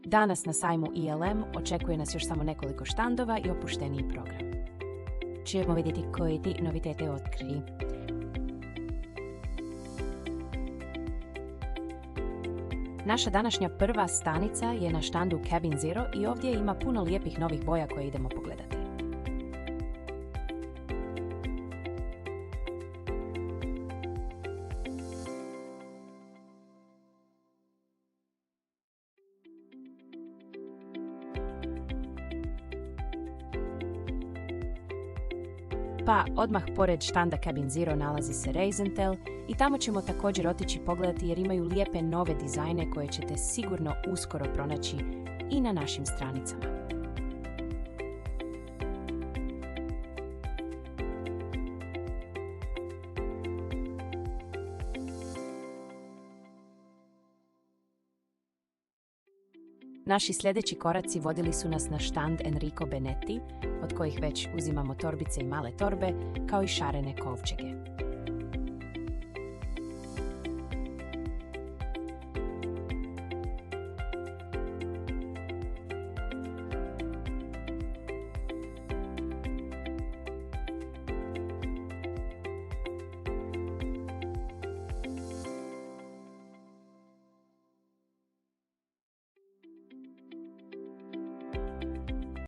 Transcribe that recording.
Danas na sajmu ILM očekuje nas još samo nekoliko štandova i opušteniji program. Ćemo vidjeti koje ti novitete otkriji. Naša današnja prva stanica je na štandu Cabin Zero i ovdje ima puno lijepih novih boja koje idemo pogledati. Pa odmah pored štanda Cabin Zero nalazi se Reisenthal i tamo ćemo također otići pogledati jer imaju lijepe nove dizajne koje ćete sigurno uskoro pronaći i na našim stranicama. Naši sljedeći koraci vodili su nas na štand Enrico Benetti, od kojih već uzimamo torbice i male torbe, kao i šarene kovčege.